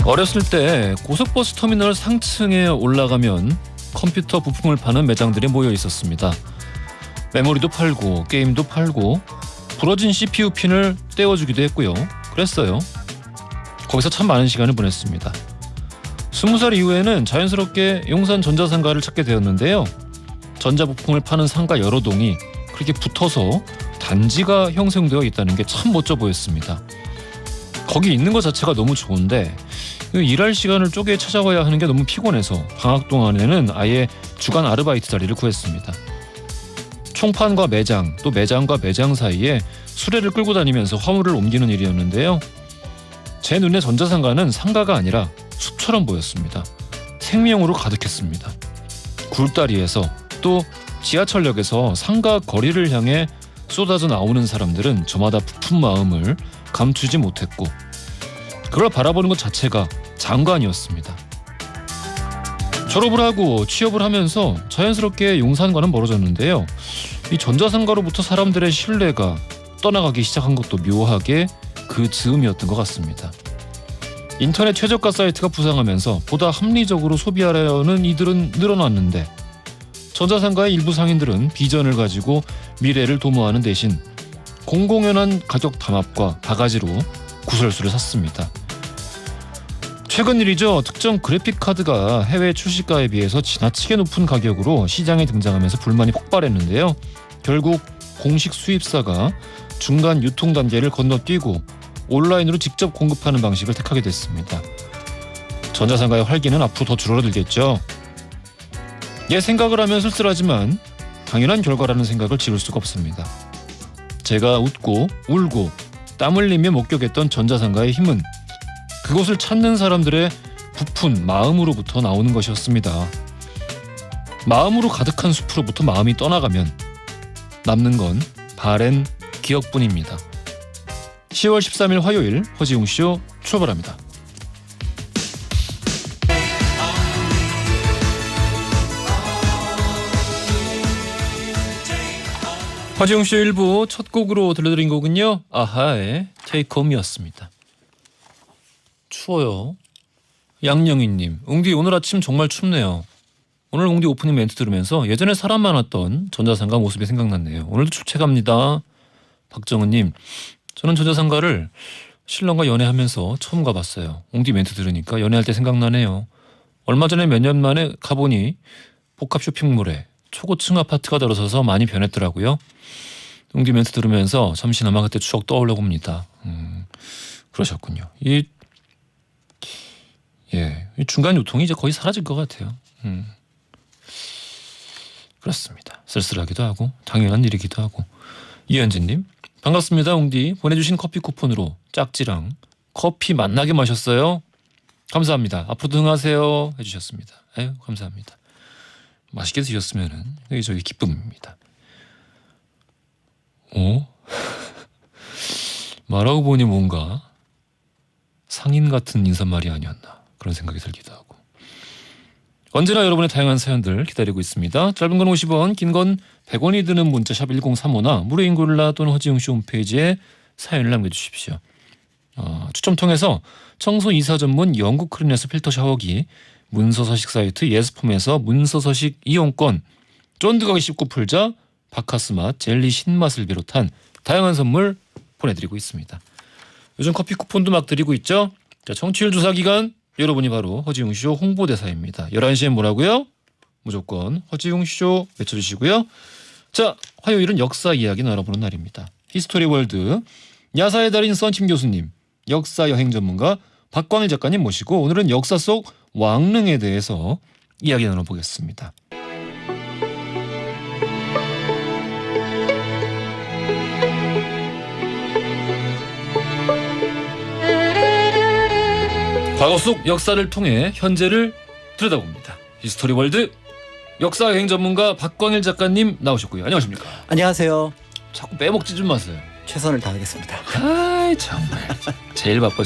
어렸을 때 고속버스 터미널 상층에 올라가면 컴퓨터 부품을 파는 매장들이 모여 있었습니다. 메모리도 팔고 게임도 팔고 부러진 CPU 핀을 떼어주기도 했고요. 그랬어요. 거기서 참 많은 시간을 보냈습니다. 20살 이후에는 자연스럽게 용산 전자상가를 찾게 되었는데요. 전자부품을 파는 상가 여러 동이 그렇게 붙어서 단지가 형성되어 있다는 게 참 멋져 보였습니다. 거기 있는 것 자체가 너무 좋은데 일할 시간을 쪼개 찾아와야 하는 게 너무 피곤해서 방학 동안에는 아예 주간 아르바이트 자리를 구했습니다. 총판과 매장, 또 매장과 매장 사이에 수레를 끌고 다니면서 화물을 옮기는 일이었는데요. 제 눈에 전자상가는 상가가 아니라 숲처럼 보였습니다. 생명으로 가득했습니다. 굴다리에서 또 지하철역에서 상가 거리를 향해 쏟아져 나오는 사람들은 저마다 부푼 마음을 감추지 못했고 그걸 바라보는 것 자체가 장관이었습니다. 졸업을 하고 취업을 하면서 자연스럽게 용산과는 멀어졌는데요. 이 전자상가로부터 사람들의 신뢰가 떠나가기 시작한 것도 묘하게 그 즈음이었던 것 같습니다. 인터넷 최저가 사이트가 부상하면서 보다 합리적으로 소비하려는 이들은 늘어났는데 전자상가의 일부 상인들은 비전을 가지고 미래를 도모하는 대신 공공연한 가격 담합과 바가지로 구설수를 샀습니다. 최근 일이죠. 특정 그래픽카드가 해외 출시가에 비해서 지나치게 높은 가격으로 시장에 등장하면서 불만이 폭발했는데요. 결국 공식 수입사가 중간 유통 단계를 건너뛰고 온라인으로 직접 공급하는 방식을 택하게 됐습니다. 전자상가의 활기는 앞으로 더 줄어들겠죠. 생각을 하면 쓸쓸하지만 당연한 결과라는 생각을 지울 수가 없습니다. 제가 웃고 울고 땀 흘리며 목격했던 전자상가의 힘은 그곳을 찾는 사람들의 부푼 마음으로부터 나오는 것이었습니다. 마음으로 가득한 숲으로부터 마음이 떠나가면 남는 건 바랜 기억뿐입니다. 10월 13일 화요일 허지웅쇼 출발합니다. 허지웅쇼 1부 첫 곡으로 들려드린 곡은요. 아하의 Take Home이었습니다. 추워요. 양영희님, 웅디 오늘 아침 정말 춥네요. 오늘 웅디 오프닝 멘트 들으면서 예전에 사람 많았던 전자상가 모습이 생각났네요. 오늘도 출첵합니다. 박정은님, 저는 전자상가를 신랑과 연애하면서 처음 가봤어요. 웅디 멘트 들으니까 연애할 때 생각나네요. 얼마 전에 몇 년 만에 가보니 복합 쇼핑몰에 초고층 아파트가 들어서서 많이 변했더라고요. 웅디 멘트 들으면서 잠시나마 그때 추억 떠올려 봅니다. 그러셨군요. 이 중간 유통이 이제 거의 사라질 것 같아요. 그렇습니다. 쓸쓸하기도 하고 당연한 일이기도 하고. 이현진님, 반갑습니다. 웅디 보내주신 커피 쿠폰으로 짝지랑 커피 맛나게 마셨어요. 감사합니다. 앞으로도 흥하세요 해주셨습니다. 아유 감사합니다. 맛있게 드셨으면은 이게 저희 기쁨입니다. 말하고 보니 뭔가 상인 같은 인사말이 아니었나 그런 생각이 들기도 하고. 언제나 여러분의 다양한 사연들 기다리고 있습니다. 짧은 건 50원, 긴 건 100원이 드는 문자 샵 1035나 무료인 골라 또는 허지웅쇼 홈페이지에 사연을 남겨주십시오. 추첨 통해서 청소 이사 전문 영국 크리네스 필터 샤워기, 문서서식 사이트 예스폼에서 문서서식 이용권, 쫀득하게 씹고 풀자 바카스맛 젤리 신맛을 비롯한 다양한 선물 보내드리고 있습니다. 요즘 커피 쿠폰도 막 드리고 있죠. 자, 청취율 조사 기간 여러분이 바로 허지웅쇼 홍보대사입니다. 11시엔 뭐라고요? 무조건 허지웅쇼 외쳐주시고요. 자, 화요일은 역사 이야기 나눠보는 날입니다. 히스토리 월드 야사의 달인 썬킴 교수님, 역사 여행 전문가 박광일 작가님 모시고 오늘은 역사 속 왕릉에 대해서 이야기 나눠보겠습니다. 과거 속 역사를 통해 현재를 들여다봅니다. 히스토리 월드 역사 여행 전문가 박광일 작가님 나오셨고요. 안녕하십니까? 안녕하세요. 자꾸 빼먹지 좀 마세요. 최선을 다하겠습니다. 아이 정말 제일 바빠.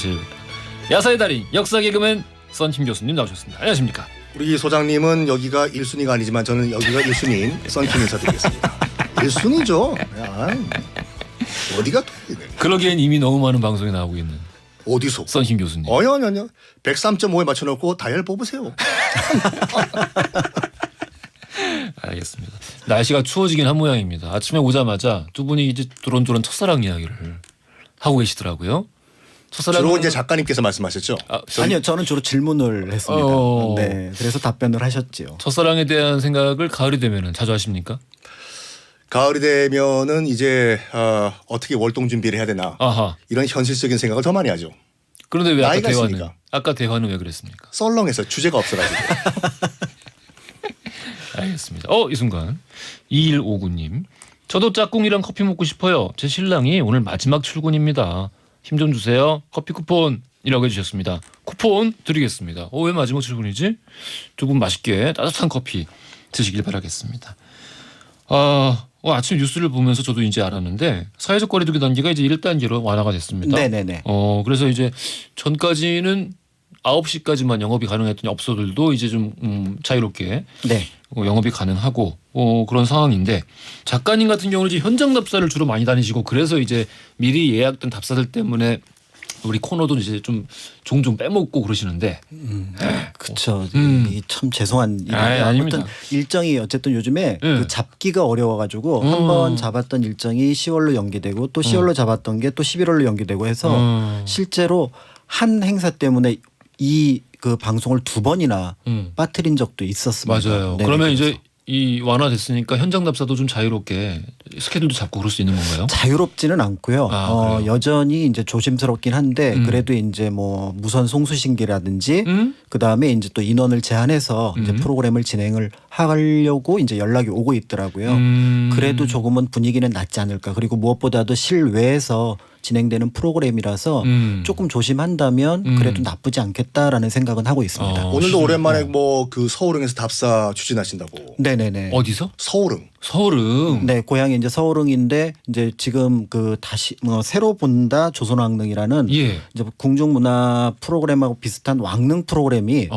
야사의 달인 역사 개그맨 썬킴 교수님 나오셨습니다. 안녕하십니까? 우리 소장님은 여기가 1순위가 아니지만 저는 여기가 1순위인 썬킴 인사드리겠습니다. 1순위죠. 어디가 그러기엔 이미 너무 많은 방송에 나오고 있는 어디서? 썬킴 교수님. 아니요. 103.5에 맞춰놓고 다이얼 뽑으세요. 알겠습니다. 날씨가 추워지긴 한 모양입니다. 아침에 오자마자 두 분이 이제 두런두런 첫사랑 이야기를 하고 계시더라고요. 주로 이제 작가님께서 말씀하셨죠. 아니요, 저는 주로 질문을 했습니다. 어. 네, 그래서 답변을 하셨지요. 첫사랑에 대한 생각을 가을이 되면은 자주 하십니까? 가을이 되면은 이제 어떻게 월동 준비를 해야 되나 아하. 이런 현실적인 생각을 더 많이 하죠. 그런데 왜 나이가 있으니까. 아까 대화는 왜 그랬습니까? 썰렁해서 주제가 없어가지고. 알겠습니다. 이 순간 2159님. 저도 짝꿍이랑 커피 먹고 싶어요. 제 신랑이 오늘 마지막 출근입니다. 힘 좀 주세요. 커피 쿠폰이라고 해주셨습니다. 쿠폰 드리겠습니다. 왜 마지막 출근이지? 두 분 맛있게 따뜻한 커피 드시길 바라겠습니다. 아침 뉴스를 보면서 저도 이제 알았는데 사회적 거리두기 단계가 이제 1단계로 완화가 됐습니다. 네네네. 그래서 이제 전까지는 9시까지만 영업이 가능했던 업소들도 이제 좀 자유롭게 네. 영업이 가능하고 그런 상황인데 작가님 같은 경우는 이제 현장 답사를 주로 많이 다니시고 그래서 이제 미리 예약된 답사들 때문에 우리 코너도 이제 좀 종종 빼먹고 그러시는데 그렇죠. 음. 이게 참 죄송한 일인데 아닙니다. 아무튼 일정이 어쨌든 요즘에 네. 그 잡기가 어려워가지고 한번 잡았던 일정이 10월로 연기되고 또 10월로 잡았던 게 또 11월로 연기되고 해서 실제로 한 행사 때문에 이 그 방송을 2번이나 빠뜨린 적도 있었습니다. 맞아요. 네, 그러면 그래서. 이제 이 완화됐으니까 현장 답사도 좀 자유롭게 스케줄도 잡고 그럴 수 있는 건가요? 자유롭지는 않고요. 그래요? 여전히 이제 조심스럽긴 한데 그래도 이제 뭐 무선 송수신기라든지 그 다음에 이제 또 인원을 제한해서 이제 프로그램을 진행을 하려고 이제 연락이 오고 있더라고요. 그래도 조금은 분위기는 낫지 않을까. 그리고 무엇보다도 실외에서 진행되는 프로그램이라서 조금 조심한다면 그래도 나쁘지 않겠다라는 생각은 하고 있습니다. 오늘도 오랜만에 뭐 그 서울흥에서 답사 추진하신다고. 네네네. 어디서? 서울흥. 서울은. 네, 고향이 이제 서울흥인데 이제 지금 그 다시 새로 본다 조선왕릉이라는 예. 이제 궁중문화 프로그램하고 비슷한 왕릉 프로그램이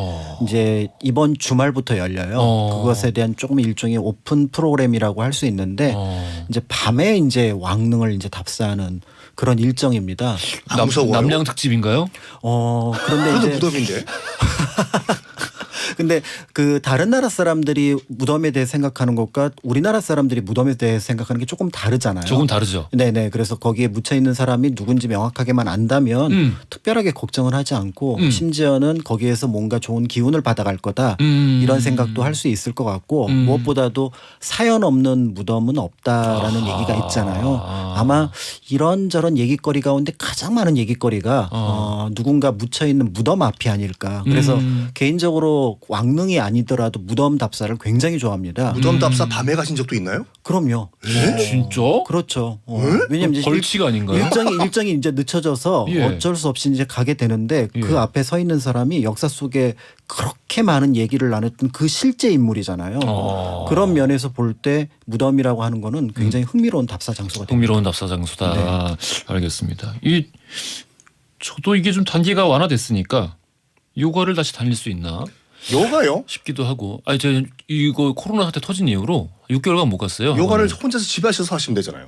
이제 이번 주말부터 열려요. 그것에 대한 조금 일종의 오픈 프로그램이라고 할 수 있는데 이제 밤에 이제 왕릉을 이제 답사하는 그런 일정입니다. 무서워요. 남양 특집인가요? 그런데 그래도 이제 무덤인데. 근데 그 다른 나라 사람들이 무덤에 대해 생각하는 것과 우리나라 사람들이 무덤에 대해 생각하는 게 조금 다르잖아요. 조금 다르죠. 네네. 그래서 거기에 묻혀 있는 사람이 누군지 명확하게만 안다면 특별하게 걱정을 하지 않고 심지어는 거기에서 뭔가 좋은 기운을 받아갈 거다 이런 생각도 할 수 있을 것 같고 무엇보다도 사연 없는 무덤은 없다라는 얘기가 있잖아요. 아마 이런저런 얘기거리 가운데 가장 많은 얘기거리가 누군가 묻혀 있는 무덤 앞이 아닐까. 그래서 개인적으로 왕릉이 아니더라도 무덤 답사를 굉장히 좋아합니다. 무덤 답사 밤에 가신 적도 있나요? 그럼요. 진짜? 그렇죠. 왜냐면 이제 벌칙 아닌가요? 일정이 이제 늦춰져서 예. 어쩔 수 없이 이제 가게 되는데 예. 그 앞에 서 있는 사람이 역사 속에 그렇게 많은 얘기를 나눴던 그 실제 인물이잖아요. 그런 면에서 볼 때 무덤이라고 하는 거는 굉장히 흥미로운 답사 장소가 됩니다. 흥미로운 답사 장소다. 알겠습니다. 저도 이게 좀 단계가 완화됐으니까 요가를 다시 다닐 수 있나 요가요? 싶기도 하고. 제가 이거 코로나 사태 터진 이후로 6개월간 못 갔어요. 요가를 학원을. 혼자서 집에 하셔서 하시면 되잖아요.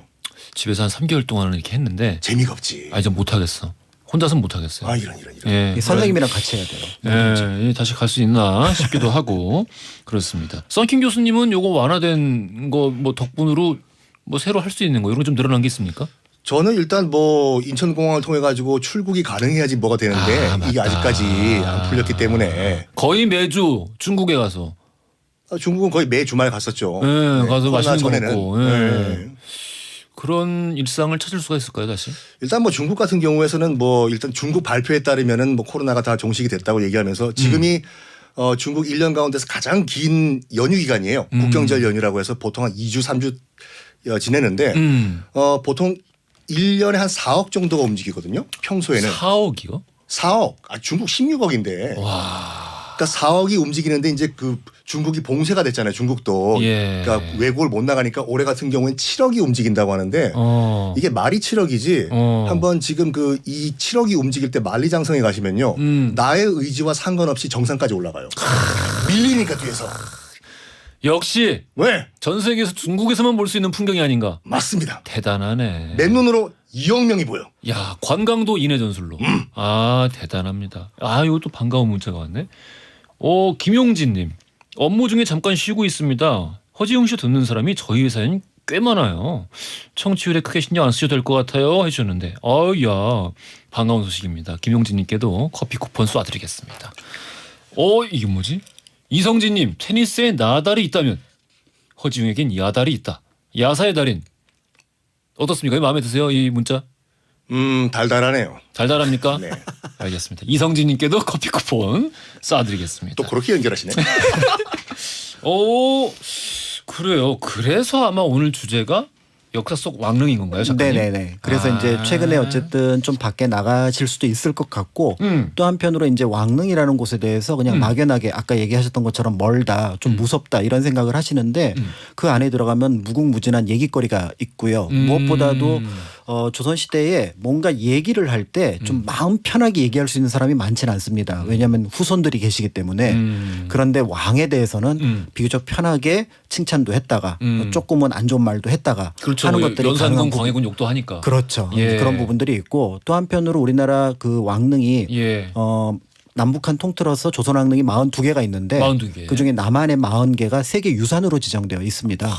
집에서 한 3개월 동안은 이렇게 했는데 재미가 없지. 이제 못 하겠어. 혼자서는 못 하겠어요. 이런. 예. 선생님이랑 같이 해야 돼요. 예, 다시 갈 수 있나 싶기도 하고 그렇습니다. 썬킴 교수님은 요거 완화된 거 뭐 덕분으로 뭐 새로 할 수 있는 거 이런 거 좀 늘어난 게 있습니까? 저는 일단 뭐 인천공항을 통해 가지고 출국이 가능해야지 뭐가 되는데 이게 맞다. 아직까지 안 풀렸기 때문에 거의 매주 중국에 가서 중국은 거의 매 주말 갔었죠. 네, 가서 코로나 맛있는 거 전에는. 먹고 네. 그런 일상을 찾을 수가 있을까요 다시? 일단 뭐 중국 같은 경우에서는 뭐 일단 중국 발표에 따르면은 뭐 코로나가 다 종식이 됐다고 얘기하면서 지금이 중국 1년 가운데서 가장 긴 연휴 기간이에요. 국경절 연휴라고 해서 보통 한 2주 3주 지내는데 보통 1년에 한 4억 정도가 움직이거든요. 평소에는 4억이요? 4억. 중국 16억인데. 그러니까 4억이 움직이는데 이제 그 중국이 봉쇄가 됐잖아요. 중국도. 예. 그러니까 외국을 못 나가니까 올해 같은 경우엔 7억이 움직인다고 하는데 이게 말이 7억이지. 한번 지금 그 이 7억이 움직일 때 만리장성에 가시면요. 나의 의지와 상관없이 정상까지 올라가요. 밀리니까 뒤에서. 역시 왜? 전 세계에서 중국에서만 볼 수 있는 풍경이 아닌가. 맞습니다. 대단하네. 맨눈으로 2억 명이 보여. 야, 관광도 인해 전술로. 아, 대단합니다. 아, 이것도 반가운 문자가 왔네. 김용진님. 업무 중에 잠깐 쉬고 있습니다. 허지웅 씨 듣는 사람이 저희 회사엔 꽤 많아요. 청취율에 크게 신경 안 쓰셔도 될 것 같아요 해주셨는데, 야, 반가운 소식입니다. 김용진님께도 커피 쿠폰 쏴드리겠습니다. 이게 뭐지? 이성진님, 테니스에 나달이 있다면 허지웅에겐 야달이 있다. 야사의 달인. 어떻습니까? 마음에 드세요? 이 문자? 달달하네요. 달달합니까? 네. 알겠습니다. 이성진님께도 커피 쿠폰 쏴드리겠습니다. 또 그렇게 연결하시네. 그래요. 그래서 아마 오늘 주제가 역사 속 왕릉인 건가요, 작가님? 네네네. 그래서 이제 최근에 어쨌든 좀 밖에 나가실 수도 있을 것 같고 또 한편으로 이제 왕릉이라는 곳에 대해서 그냥 막연하게 아까 얘기하셨던 것처럼 멀다, 좀 무섭다 이런 생각을 하시는데 그 안에 들어가면 무궁무진한 얘기거리가 있고요. 무엇보다도 조선시대에 뭔가 얘기를 할 때 좀 마음 편하게 얘기할 수 있는 사람이 많지는 않습니다. 왜냐하면 후손들이 계시기 때문에. 그런데 왕에 대해서는 비교적 편하게 칭찬도 했다가 조금은 안 좋은 말도 했다가 그렇죠. 하는 것들이 연산군 가능한 광해군 욕도 하니까. 그렇죠. 예. 그런 부분들이 있고 또 한편으로 우리나라 그 왕릉이 예. 남북한 통틀어서 조선 왕릉이 42개가 있는데 42개. 그중에 남한의 40개가 세계 유산으로 지정되어 있습니다.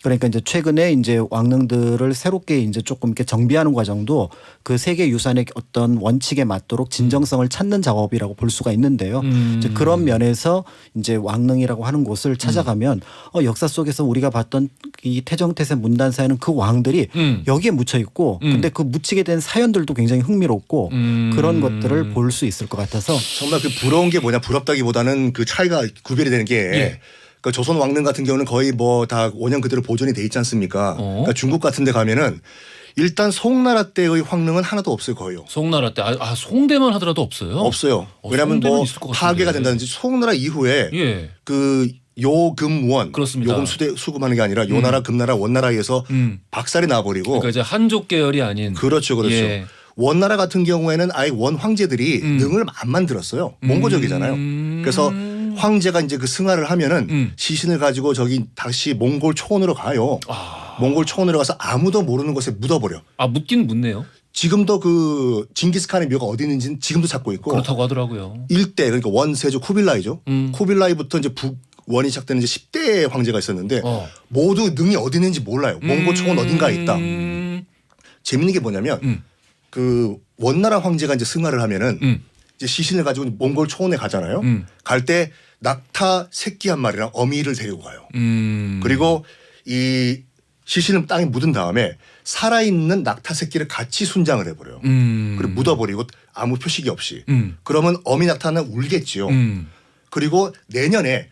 그러니까 이제 최근에 이제 왕릉들을 새롭게 이제 조금 이렇게 정비하는 과정도 그 세계 유산의 어떤 원칙에 맞도록 진정성을 찾는 작업이라고 볼 수가 있는데요. 이제 그런 면에서 이제 왕릉이라고 하는 곳을 찾아가면 역사 속에서 우리가 봤던 이 태정태세 문단사에는 그 왕들이 여기에 묻혀 있고 근데 그 묻히게 된 사연들도 굉장히 흥미롭고 그런 것들을 볼 수 있을 것 같아서 정말 그 부러운 게 뭐냐, 부럽다기보다는 그 차이가 구별이 되는 게 예. 그 조선 왕릉 같은 경우는 거의 뭐 다 원형 그대로 보존이 돼 있지 않습니까? 그러니까 중국 같은 데 가면은 일단 송나라 때의 황릉은 하나도 없어요, 거의요. 송나라 때 송대만 하더라도 없어요? 없어요. 왜냐하면 송대만 뭐 있을 것 같은데. 파괴가 된다든지 송나라 이후에 예. 그 요금원, 그렇습니다. 요금 수금하는 게 아니라 요나라, 금나라, 원나라에서 박살이 나버리고 그러니까 이제 한족 계열이 아닌. 그렇죠, 그렇죠. 예. 원나라 같은 경우에는 아예 원 황제들이 능을 안 만들었어요. 몽고족이잖아요. 그래서 황제가 이제 그 승하를 하면은 시신을 가지고 저기 다시 몽골 초원으로 가요. 몽골 초원으로 가서 아무도 모르는 곳에 묻어버려. 묻긴 묻네요. 지금도 그 징기스칸의 묘가 어디 있는지는 지금도 찾고 있고. 그렇다고 하더라고요. 일대 그러니까 원세조 쿠빌라이죠. 쿠빌라이부터 이제 북원이 시작되는 이제 10대 황제가 있었는데 모두 능이 어디 있는지 몰라요. 몽골 초원 어딘가에 있다. 재밌는 게 뭐냐면 그 원나라 황제가 이제 승하를 하면은 이제 시신을 가지고 몽골 초원에 가잖아요. 갈 때 낙타 새끼 한 마리랑 어미를 데리고 가요. 그리고 이 시신을 땅에 묻은 다음에 살아있는 낙타 새끼를 같이 순장을 해버려요. 그리고 묻어버리고 아무 표식이 없이. 그러면 어미 낙타는 울겠지요. 그리고 내년에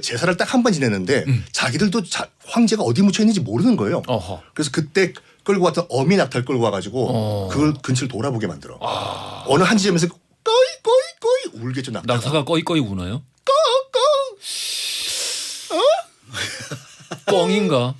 제사를 딱 한 번 지냈는데 자기들도 황제가 어디 묻혀 있는지 모르는 거예요. 어허. 그래서 그때 끌고 왔던 어미 낙타를 끌고 와가지고 그걸 근처를 돌아보게 만들어. 어느 한 지점에서 꺼이 울겠죠 낙타가. 낙타가 꺼이꺼이 우나요? 뻥인가?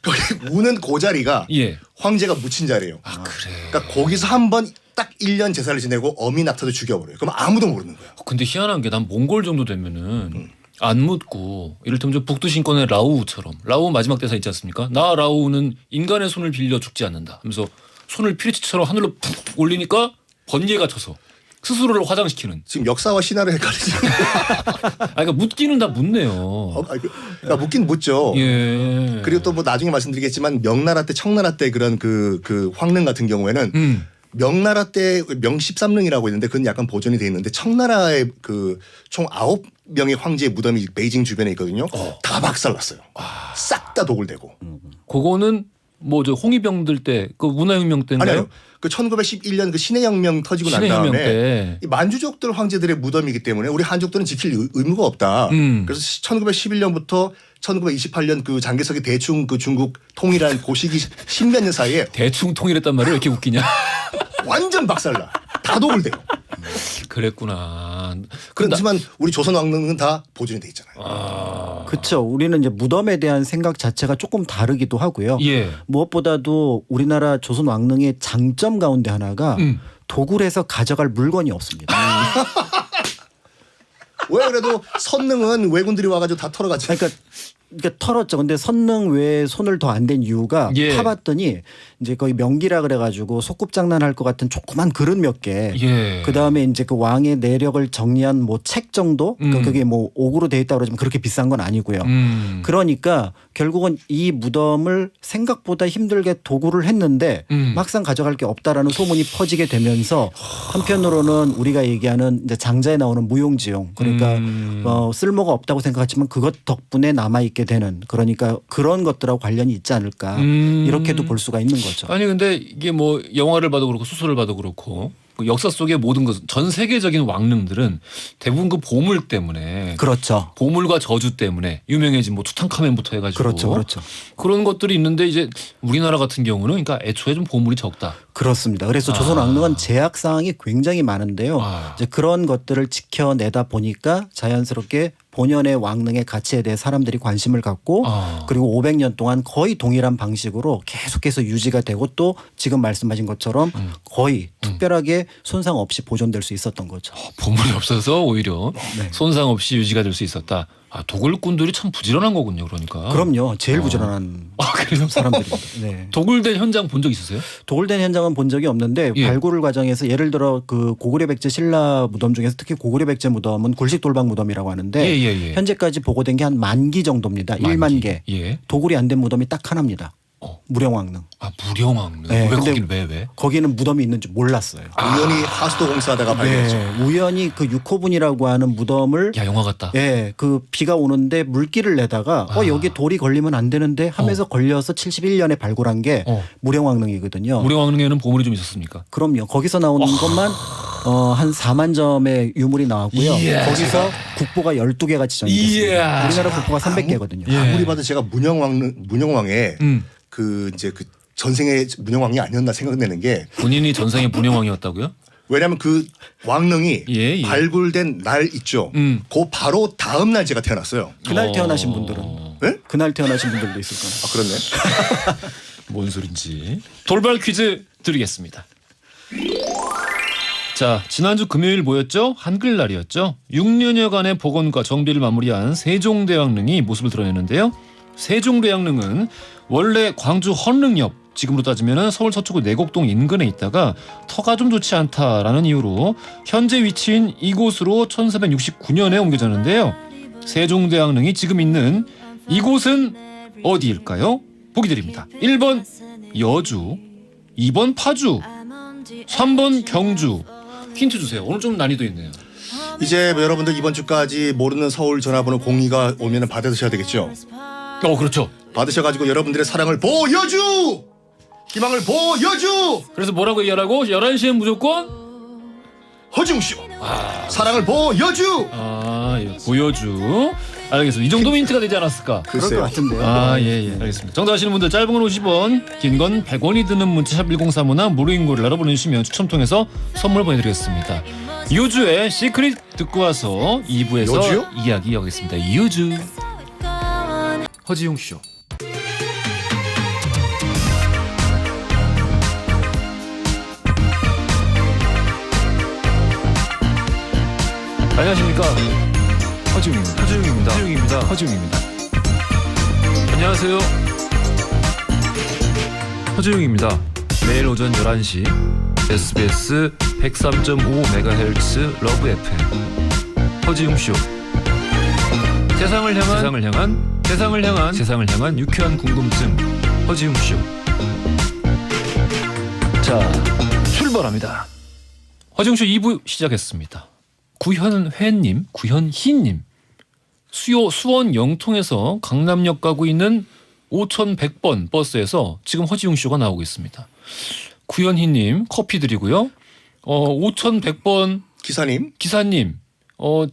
거기 우는 그 자리가 예. 황제가 묻힌 자리예요. 그래. 그러니까 거기서 한 번 딱 1년 제사를 지내고 어미 낙타도 죽여버려요. 그럼 아무도 모르는 거야. 근데 희한한 게 난 몽골 정도 되면은 안 묻고 이를테면 저 북두 신권의 라우우처럼 라우우 마지막 대사 있지 않습니까? 나 라우우는 인간의 손을 빌려 죽지 않는다. 하면서 손을 피리치처럼 하늘로 푹 올리니까 번개가 쳐서 스스로를 화장시키는. 지금 역사와 신화를 헷갈리지. 그러니까 묻기는 다 묻네요. 그러니까 묻긴 묻죠. 예. 그리고 또 뭐 나중에 말씀드리겠지만 명나라 때 청나라 때 그런 그 황릉 같은 경우에는 명나라 때 명 13릉이라고 있는데 그건 약간 보존이 돼 있는데 청나라의 그 총 9명의 황제의 무덤이 베이징 주변에 있거든요. 다 박살났어요. 싹 다 독을 대고. 그거는 뭐 저 홍위병들 때 그 문화혁명 때인가요? 아니요. 그 1911년 그 신해혁명 터지고 난 신해혁명 다음에 때. 이 만주족들 황제들의 무덤이기 때문에 우리 한족들은 지킬 의무가 없다. 그래서 1911년부터 1928년 그 장개석이 대충 그 중국 통일한 그 시기 10몇 년 사이에 대충 통일했단 말이 왜 이렇게 웃기냐? 완전 박살나. 다 독을 대요. 그랬구나. 그렇지만 우리 조선 왕릉은 다 보존이 돼 있잖아요. 그렇죠. 우리는 이제 무덤에 대한 생각 자체가 조금 다르기도 하고요. 예. 무엇보다도 우리나라 조선 왕릉의 장점 가운데 하나가 도굴해서 가져갈 물건이 없습니다. 왜 그래도 선릉은 왜군들이 와가지고 다 털어가지. 그러니까 털었죠. 근데 선릉 왜 손을 더 안 댄 이유가 예. 파봤더니 이제 거의 명기라 그래가지고 소꿉장난할 것 같은 조그만 그릇 몇 개. 예. 그 다음에 이제 그 왕의 내력을 정리한 뭐 책 정도. 그러니까 그게 뭐 옥으로 돼 있다 그러지만 그렇게 비싼 건 아니고요. 그러니까 결국은 이 무덤을 생각보다 힘들게 도구를 했는데 막상 가져갈 게 없다라는 소문이 퍼지게 되면서 한편으로는 우리가 얘기하는 이제 장자에 나오는 무용지용 그러니까 쓸모가 없다고 생각하지만 그것 덕분에 남아있게 되는 그러니까 그런 것들하고 관련이 있지 않을까 이렇게도 볼 수가 있는 거죠. 아니 근데 이게 뭐 영화를 봐도 그렇고 소설을 봐도 그렇고 그 역사 속의 모든 것, 전 세계적인 왕릉들은 대부분 그 보물 때문에 그렇죠. 보물과 저주 때문에 유명해진 뭐 투탕카멘부터 해가지고 그렇죠. 그런 것들이 있는데 이제 우리나라 같은 경우는 그러니까 애초에 좀 보물이 적다. 그렇습니다. 그래서 조선 왕릉은 제약 사항이 굉장히 많은데요. 이제 그런 것들을 지켜내다 보니까 자연스럽게 본연의 왕릉의 가치에 대해 사람들이 관심을 갖고 그리고 500년 동안 거의 동일한 방식으로 계속해서 유지가 되고 또 지금 말씀하신 것처럼 거의 특별하게 손상 없이 보존될 수 있었던 거죠. 보물이 없어서 오히려 네. 손상 없이 유지가 될 수 있었다. 아, 도굴꾼들이 참 부지런한 거군요. 그러니까. 그럼요. 제일 부지런한 그래요? 사람들입니다. 네. 도굴된 현장 본 적 있으세요? 도굴된 현장은 본 적이 없는데 예. 발굴 과정에서 예를 들어 그 고구려 백제 신라 무덤 중에서 특히 고구려 백제 무덤은 굴식 돌박 무덤이라고 하는데 예. 현재까지 보고된 게 한 10,000기 정도입니다. 1만 개. 예. 도굴이 안 된 무덤이 딱 하나입니다. 무령왕릉. 아, 무령왕릉. 네, 왜 근데 거기는 왜? 거기는 무덤이 있는 줄 몰랐어요. 우연히 하수도 공사하다가 발견했죠. 네, 우연히 그 6호분이라고 하는 무덤을 야, 영화 같다. 예, 그 비가 오는데 물길을 내다가 여기 돌이 걸리면 안 되는데 하면서 걸려서 71년에 발굴한 게 무령왕릉이거든요. 무령왕릉에는 보물이 좀 있었습니까? 그럼요. 거기서 나오는 것만 한 4만 점의 유물이 나왔고요. 이야. 거기서 국보가 12개가 지정이 됐습니다. 이야. 우리나라 국보가 300개거든요. 예. 아무리 봐도 제가 문영왕에 음. 그 이제 그 전생의 문영왕이 아니었나 생각되는 게 본인이 전생의 무령왕이었다고요? 왜냐하면 그 왕릉이 예. 발굴된 날 있죠. 그 바로 다음 날 제가 태어났어요. 그날 태어나신 분들은 네? 그날 태어나신 분들도 있을 거예요. 아 그렇네. 뭔 소린지. 돌발 퀴즈 드리겠습니다. 자, 지난주 금요일 뭐였죠? 한글날이었죠. 6년여간의 복원과 정비를 마무리한 세종대왕릉이 모습을 드러내는데요. 세종대왕릉은 원래 광주 헌릉 옆, 지금으로 따지면 서울 서초구 내곡동 인근에 있다가 터가 좀 좋지 않다라는 이유로 현재 위치인 이곳으로 1469년에 옮겨졌는데요. 세종대왕릉이 지금 있는 이곳은 어디일까요? 보기 드립니다. 1번 여주, 2번 파주, 3번 경주. 힌트 주세요. 오늘 좀 난이도 있네요. 이제 여러분들 이번 주까지 모르는 서울 전화번호 02가 오면 받으셔야 되겠죠. 그렇죠. 받으셔가지고 여러분들의 사랑을 보여주! 희망을 보여주! 그래서 뭐라고 얘기하라고? 11시엔 무조건? 허중쇼! 사랑을 보여주! 예. 보여주. 알겠습니다. 이 정도면 힌트가 되지 않았을까? 그럴 것 같은데요. 예. 알겠습니다. 정답 아시는 분들 짧은 건 50원, 긴 건 100원이 드는 문자 샵 1035나 무료인 고릴라로 보내주시면 추첨 통해서 선물 보내드리겠습니다. 유주의 시크릿 듣고 와서 2부에서 여주요? 이야기 이어가겠습니다. 유주. 허지용 쇼. 안녕하십니까. 허지용입니다. 안녕하세요. 허지용입니다. 매일 오전 11시 SBS 103.5MHz 러브 FM 허지용쇼. 세상을 향한 유쾌한 궁금증 허지용쇼. 자, 출발합니다. 허지용쇼 2부 시작했습니다. 구현희님 수원 영통에서 강남역 가고 있는 5100번 버스에서 지금 허지웅쇼가 나오고 있습니다. 구현희님 커피 드리고요. 5100번 기사님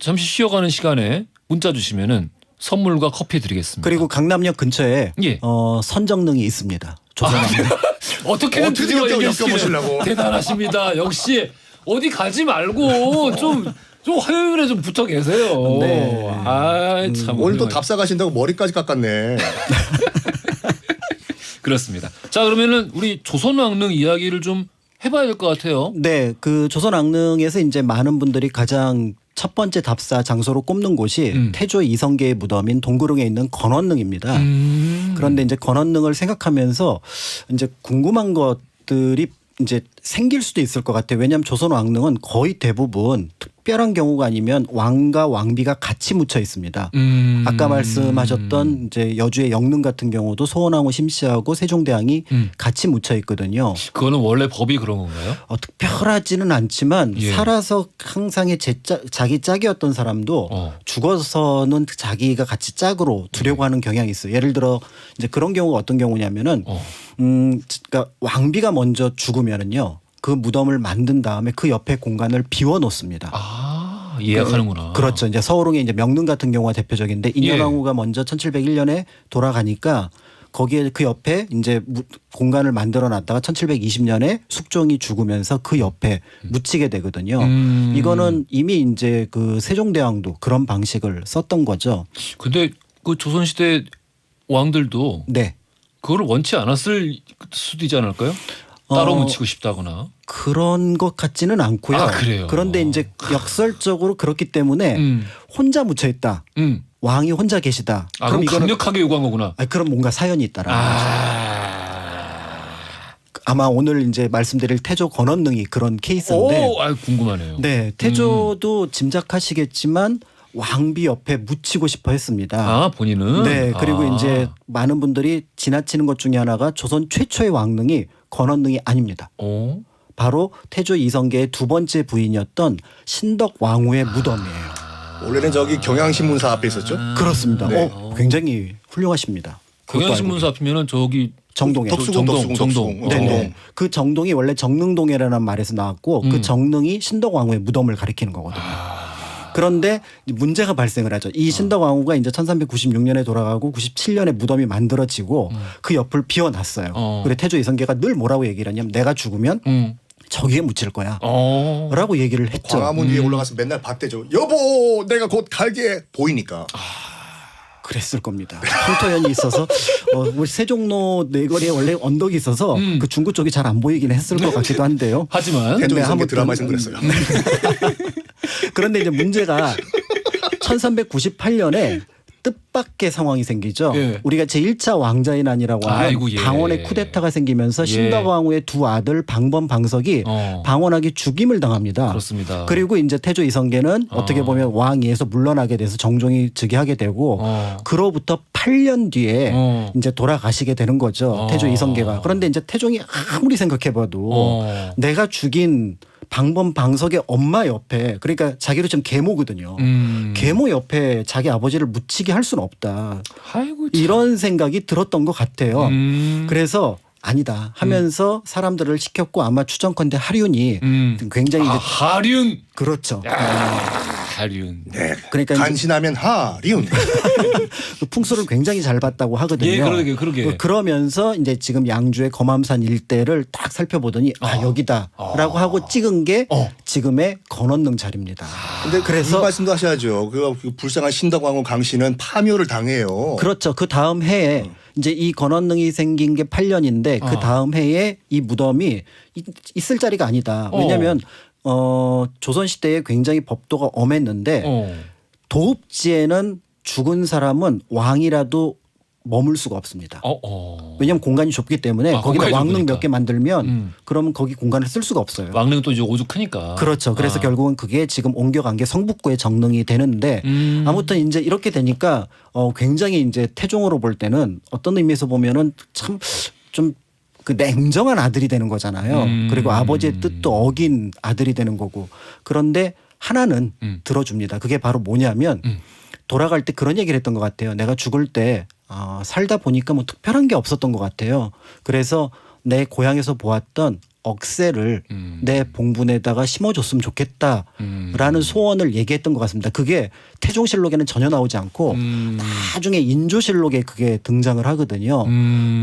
잠시 쉬어가는 시간에 문자 주시면은 선물과 커피 드리겠습니다. 그리고 강남역 근처에 예. 선정릉이 있습니다. 조선왕릉. 어떻게든 드디어 얘기해주시려고 엮어보시려고. 대단하십니다. 역시 어디 가지 말고 좀 화요일에 좀 붙어 계세요. 네. 참 오늘 또 훌륭해요. 답사 가신다고 머리까지 깎았네. 그렇습니다. 자, 그러면은 우리 조선왕릉 이야기를 좀 해봐야 될 것 같아요. 네, 그 조선왕릉에서 이제 많은 분들이 가장 첫 번째 답사 장소로 꼽는 곳이 태조 이성계의 무덤인 동구릉에 있는 건원릉입니다. 그런데 이제 건원릉을 생각하면서 이제 궁금한 것들이 이제 생길 수도 있을 것 같아요. 왜냐하면 조선 왕릉은 거의 대부분 특별한 경우가 아니면 왕과 왕비가 같이 묻혀 있습니다. 아까 말씀하셨던 이제 여주의 영릉 같은 경우도 소원왕후 심씨하고 세종대왕이 같이 묻혀 있거든요. 그거는 원래 법이 그런 건가요? 특별하지는 않지만 예. 살아서 항상의 자기 짝이었던 사람도 죽어서는 자기가 같이 짝으로 두려고 하는 경향이 있어요. 예를 들어 이제 그런 경우가 어떤 경우냐면은 그러니까 왕비가 먼저 죽으면은요. 그 무덤을 만든 다음에 그 옆에 공간을 비워 놓습니다. 아, 예약하는구나. 그렇죠. 이제 서울릉의 이제 명릉 같은 경우가 대표적인데 인현왕후가 먼저 1701년에 돌아가니까 거기에 그 옆에 이제 공간을 만들어 놨다가 1720년에 숙종이 죽으면서 그 옆에 묻히게 되거든요. 이거는 이미 이제 그 세종대왕도 그런 방식을 썼던 거죠. 근데 그 조선시대 왕들도 네. 그거를 원치 않았을 수도 있지 않을까요? 따로 묻히고 싶다거나. 그런 것 같지는 않고요. 아, 그래요? 그런데 이제 역설적으로 그렇기 때문에 혼자 묻혀 있다. 왕이 혼자 계시다. 아, 그럼 강력하게 요구한 거구나. 그럼 뭔가 사연이 있다라는 거죠. 아마 오늘 이제 말씀드릴 태조 건원릉이 그런 케이스인데. 오, 궁금하네요. 네, 태조도 짐작하시겠지만 왕비 옆에 묻히고 싶어 했습니다. 아, 본인은? 네, 그리고 이제 많은 분들이 지나치는 것 중에 하나가 조선 최초의 왕릉이 건원릉이 아닙니다. 오. 바로 태조 이성계의 두 번째 부인이었던 신덕 왕후의 무덤이에요. 원래는 저기 경향신문사 앞에 있었죠. 그렇습니다. 네. 굉장히 훌륭하십니다. 경향신문사 앞이면은 저기 정동에. 정동. 네네. 그 정동이 원래 정릉동이라는 말에서 나왔고 그 정릉이 신덕 왕후의 무덤을 가리키는 거거든요. 그런데 문제가 발생을 하죠. 이 신덕 왕후가 이제 1396년에 돌아가고 97년에 무덤이 만들어지고 그 옆을 비워놨어요. 그래 태조 이성계가 늘 뭐라고 얘기를 하냐면 내가 죽으면 저기에 묻힐 거야. 라고 얘기를 했죠. 광화문 위에 올라가서 맨날 봤대죠. 여보, 내가 곧 갈게. 보이니까. 그랬을 겁니다. 황토연이 있어서 우리 세종로 내거리에 원래 언덕이 있어서 그 중구 쪽이 잘 안 보이긴 했을 것 같기도 한데요. 하지만 태조 이성계 아무튼 드라마에서 그랬어요. 그런데 이제 문제가 1398년에 뜻밖의 상황이 생기죠. 예. 우리가 제1차 왕자의 난이라고 하는 아이고, 예. 방언의 쿠데타가 생기면서 신덕 왕후의 두 아들 방범 방석이 방언하기 죽임을 당합니다. 그렇습니다. 그리고 이제 태조 이성계는 어떻게 보면 왕위에서 물러나게 돼서 정종이 즉위하게 되고 그로부터 8년 뒤에 이제 돌아가시게 되는 거죠. 태조 이성계가. 그런데 이제 태종이 아무리 생각해봐도 내가 죽인 방범 방석의 엄마 옆에 그러니까 자기도 지금 계모거든요. 계모 옆에 자기 아버지를 묻히게 할 수는 없다. 아이고, 이런 생각이 들었던 것 같아요. 그래서 아니다 하면서 사람들을 시켰고 아마 추정컨대 하륜이 굉장히 이제 하륜. 그렇죠. 하륜. 네. 그러니까 간신하면 하리운. 그 풍수를 굉장히 잘 봤다고 하거든요. 예, 그러게. 그러면서 이제 지금 양주의 검암산 일대를 딱 살펴보더니 여기다라고 하고 찍은 게 지금의 건원릉 자리입니다. 근데 그래서 그 말씀도 하셔야죠. 그 불쌍한 신덕왕후 강씨는 파묘를 당해요. 그렇죠. 그 다음 해에 이제 이 건원릉이 생긴 게 8년인데 그 다음 해에 이 무덤이 있을 자리가 아니다. 왜냐하면 조선시대에 굉장히 법도가 엄했는데 도읍지에는 죽은 사람은 왕이라도 머물 수가 없습니다. 왜냐하면 공간이 좁기 때문에 거기다 공간이 왕릉 좁으니까. 몇 개 만들면 그러면 거기 공간을 쓸 수가 없어요. 왕릉은 또 이제 오죽 크니까. 그렇죠. 그래서 결국은 그게 지금 옮겨간 게 성북구의 정릉이 되는데 아무튼 이제 이렇게 되니까 굉장히 이제 태종으로 볼 때는 어떤 의미에서 보면은 참 좀 그 냉정한 아들이 되는 거잖아요. 그리고 아버지의 뜻도 어긴 아들이 되는 거고. 그런데 하나는 들어줍니다. 그게 바로 뭐냐면 돌아갈 때 그런 얘기를 했던 것 같아요. 내가 죽을 때 살다 보니까 뭐 특별한 게 없었던 것 같아요. 그래서 내 고향에서 보았던 억새를 내 봉분에다가 심어줬으면 좋겠다라는 소원을 얘기했던 것 같습니다. 그게 태종실록에는 전혀 나오지 않고 나중에 인조실록에 그게 등장을 하거든요.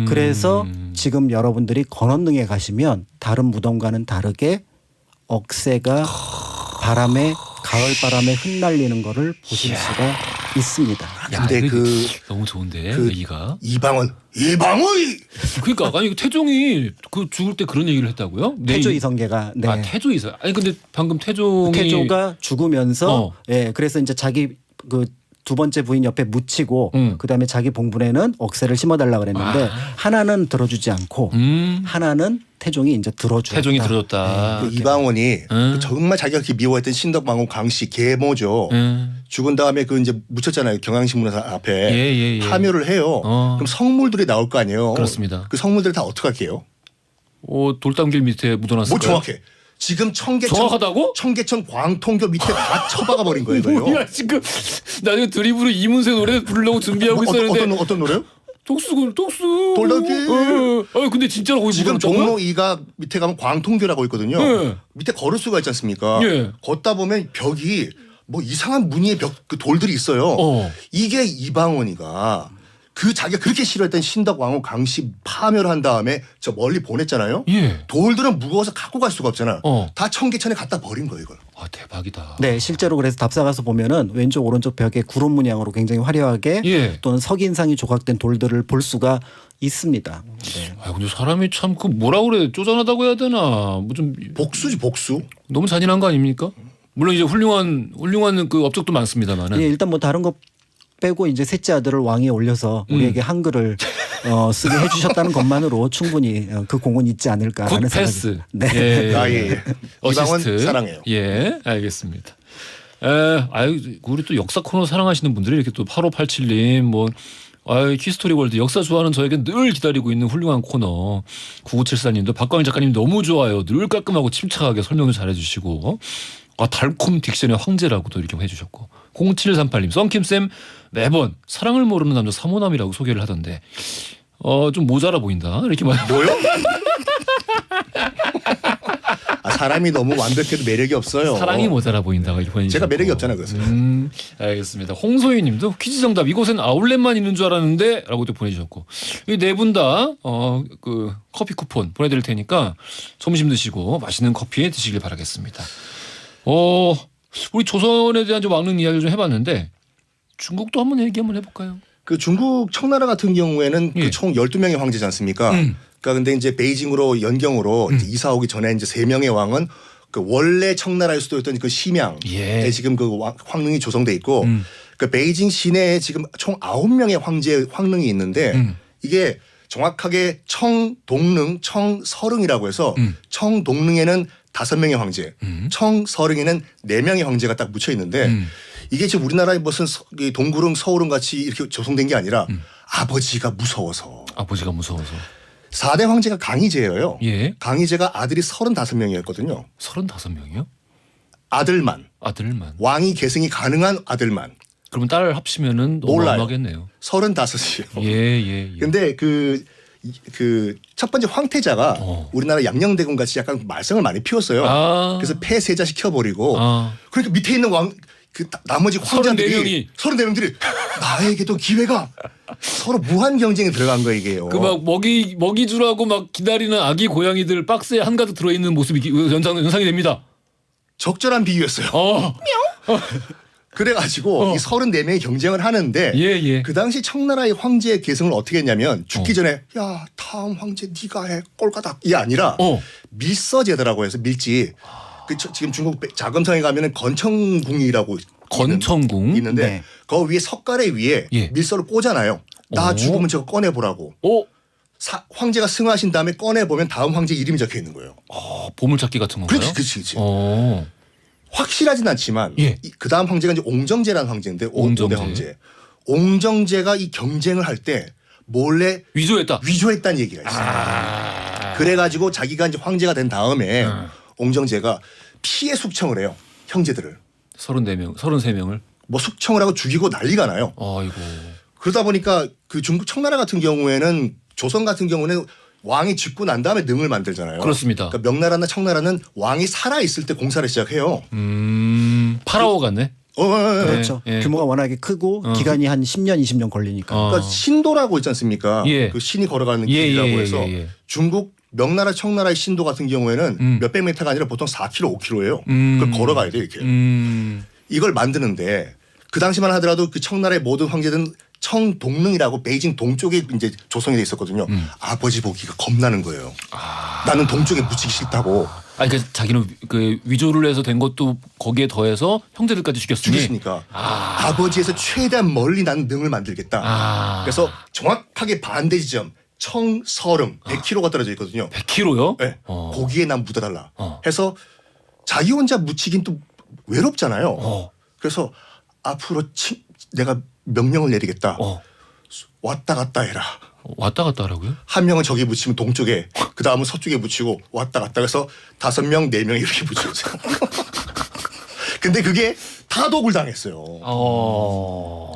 그래서 지금 여러분들이 건원릉에 가시면 다른 무덤과는 다르게 억새가 가을 바람에 흩날리는 거를 보실 수가 있습니다. 근데 이거 그 너무 좋은데 그 얘기가. 이방원이 그러니까 아니 태종이 그 죽을 때 그런 얘기를 했다고요? 태조 이성계가 네. 아 태조 이성. 아니 근데 방금 태종이 태조가 죽으면서 어. 예 그래서 이제 자기 그 두 번째 부인 옆에 묻히고 그다음에 자기 봉분에는 억새를 심어달라 그랬는데 하나는 들어주지 않고 하나는 태종이 이제 들어주었다. 태종이 들어줬다. 그 이방원이 그 정말 자기가 그렇게 미워했던 신덕방공 강씨 계모죠. 죽은 다음에 그 이제 묻혔잖아요. 경향신문사 앞에 예. 파묘를 해요. 그럼 성물들이 나올 거 아니에요. 그렇습니다. 그 성물들 다 어떻게 할게요? 돌담길 밑에 묻어놨을 뭐 거예요. 정확해. 지금 정확하다고? 청계천 광통교 밑에 다 처박아 버린 거예요. 이거요. 뭐야 지금 나 지금 드립으로 이문세 노래 부르려고 준비하고 있었는데 어떤 노래요? 독수 돌담길. 근데 진짜로 거기 지금 묻어놨다고요? 종로 2가 밑에 가면 광통교라고 있거든요. 네. 밑에 걸을 수가 있지 않습니까? 예. 걷다 보면 벽이 뭐 이상한 무늬의 그 돌들이 있어요. 이게 이방원이가 그 자기가 그렇게 싫어했던 신덕왕후 강씨 파멸을 한 다음에 저 멀리 보냈잖아요. 예. 돌들은 무거워서 갖고 갈 수가 없잖아. 어. 다 청계천에 갖다 버린 거예요, 이걸. 아 대박이다. 네, 실제로 그래서 답사 가서 보면은 왼쪽 오른쪽 벽에 구름 문양으로 굉장히 화려하게 예. 또는 석인상이 조각된 돌들을 볼 수가 있습니다. 네. 아 근데 사람이 참 그 뭐라 그래 쪼잔하다고 해야 되나 뭐 좀 복수지 복수. 너무 잔인한 거 아닙니까? 물론 이제 훌륭한 그 업적도 많습니다만은. 예, 일단 뭐 다른 거 빼고 이제 셋째 아들을 왕위에 올려서 우리에게 한글을 쓰게 해주셨다는 것만으로 충분히 그 공은 있지 않을까라는 굿 생각이. 패스. 네. 예. 이방원 어시스트. 사랑해요. 예, 알겠습니다. 아유 우리 또 역사 코너 사랑하시는 분들이 이렇게 또 8587님 뭐 키스토리 월드 역사 좋아하는 저에게 늘 기다리고 있는 훌륭한 코너 9974님도 박광일 작가님 너무 좋아요. 늘 깔끔하고 침착하게 설명을 잘해주시고 달콤 딕션의 황제라고도 이렇게 해주셨고 0738님 썬킴쌤 매번 사랑을 모르는 남자 사모남이라고 소개를 하던데 좀 모자라 보인다 이렇게 말. 뭐요? 사람이 너무 완벽해도 매력이 없어요. 사랑이 모자라 보인다 이렇게 보내주셨고. 제가 매력이 없잖아요, 그래서. 알겠습니다. 홍소희님도 퀴즈 정답 이곳엔 아울렛만 있는 줄 알았는데라고도 보내주셨고 이 네 분 다 그 커피 쿠폰 보내드릴 테니까 점심 드시고 맛있는 커피 드시길 바라겠습니다. 우리 조선에 대한 좀 왕릉 이야기를 좀 해봤는데 중국도 한번 얘기 한번 해볼까요? 그 중국 청나라 같은 경우에는 예. 그 총 12명의 황제지 않습니까? 그러니까 근데 이제 베이징으로 연경으로 이제 이사 오기 전에 이제 3명의 왕은 그 원래 청나라의 수도였던 그 심양에 예. 지금 그 황릉이 조성돼 있고 그 베이징 시내에 지금 총 9명의 황릉이 있는데 이게 정확하게 청동릉, 청서릉이라고 해서 청동릉에는 5명의 황제, 청서릉에는 4명의 황제가 딱 묻혀 있는데 이게 지금 우리나라의 무슨 동구릉, 서울릉 같이 이렇게 조성된 게 아니라 아버지가 무서워서. 아버지가 무서워서. 4대 황제가 강희제예요. 예. 강희제가 아들이 35명이었거든요. 35명이요? 아들만. 아들만. 왕위 계승이 가능한 아들만. 그러면 딸 합치면은 너무 몰라요. 많겠네요. 35이에요. 예. 근데 그 첫 번째 황태자가 우리나라 양녕대군 같이 약간 말썽을 많이 피웠어요. 그래서 폐세자 시켜버리고 그러니까 밑에 있는 나머지 황제들이 34명들이 나에게도 기회가 서로 무한 경쟁에 들어간 거예요 이게요. 그 막 먹이 주라고 막 기다리는 아기 고양이들 박스에 한가득 들어있는 모습이 연상이 됩니다. 적절한 비유였어요. 그래가지고 이 34명이 경쟁을 하는데 예. 그 당시 청나라의 황제의 계승을 어떻게 했냐면 죽기 전에 야 다음 황제 네가 해 꼴까닥 이 아니라 밀서제도라고 해서 밀지 지금 중국 자금성에 가면은 건청궁이라고 건청궁 있는데 네. 그 위에 석가래 위에 예. 밀서를 꽂아놔요. 나 죽으면 저거 꺼내보라고. 황제가 승하신 다음에 꺼내보면 다음 황제 이름이 적혀 있는 거예요. 보물찾기 같은 건가요? 그렇지. 어. 확실하진 않지만 예. 그 다음 황제가 이제 옹정제라는 황제인데 옹정제. 5대 황제. 옹정제가 이 경쟁을 할 때 몰래 위조했다는 얘기가 있어요. 그래가지고 자기가 이제 황제가 된 다음에 옹정제가 피해 숙청을 해요. 형제들을. 33명을 뭐 숙청을 하고 죽이고 난리가 나요. 아이고. 그러다 보니까 그 중국 청나라 같은 경우에는 조선 같은 경우는 왕이 죽고 난 다음에 능을 만들잖아요. 그렇습니다. 그러니까 명나라나 청나라는 왕이 살아 있을 때 공사를 시작해요. 파라오 같네. 그렇죠. 예. 규모가 워낙에 크고 기간이 한 10년, 20년 걸리니까. 그러니까 신도라고 있지 않습니까? 예. 그 신이 걸어가는 길이라고 예. 해서 중국 명나라 청나라의 신도 같은 경우에는 몇백 미터가 아니라 보통 4km, 5km예요. 그걸 걸어가야 돼 이렇게. 이걸 만드는데 그 당시만 하더라도 그 청나라의 모든 황제들은 청동릉이라고 베이징 동쪽에 이제 조성이 돼 있었거든요. 아버지 보기가 겁나는 거예요. 나는 동쪽에 묻히기 싫다고. 아니 그 자기는 그 위조를 해서 된 것도 거기에 더해서 형제들까지 죽였으니. 죽였으니까 아버지에서 최대한 멀리 난 능을 만들겠다. 그래서 정확하게 반대 지점 청서릉 100km가 떨어져 있거든요. 100km요? 네. 거기에 난 묻어달라 해서 자기 혼자 묻히긴 또 외롭잖아요. 그래서 앞으로 내가 명령을 내리겠다. 왔다 갔다 해라. 왔다 갔다 하라고요? 한 명은 저기 묻히면 동쪽에, 그 다음은 서쪽에 묻히고 왔다 갔다 해서 5명, 4명 이렇게 묻혀주세요. 근데 그게 다 독을 당했어요.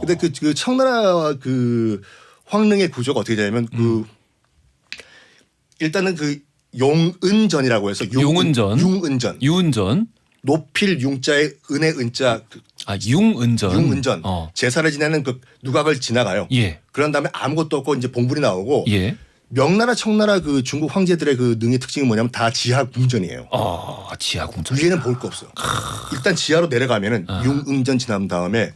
근데 그 청나라 그 황릉의 구조가 어떻게 되냐면 일단은 그 용은전이라고 해서 융은전. 높일 융자에 은혜 은자 융은전 제사를 지내는 그 누각을 지나가요. 예. 그런 다음에 아무것도 없고 이제 봉불이 나오고 예. 명나라 청나라 그 중국 황제들의 그 능의 특징이 뭐냐면 다 지하 궁전이에요. 지하 궁전. 위에는 볼 거 없어요. 일단 지하로 내려가면은 융은전 지난 다음에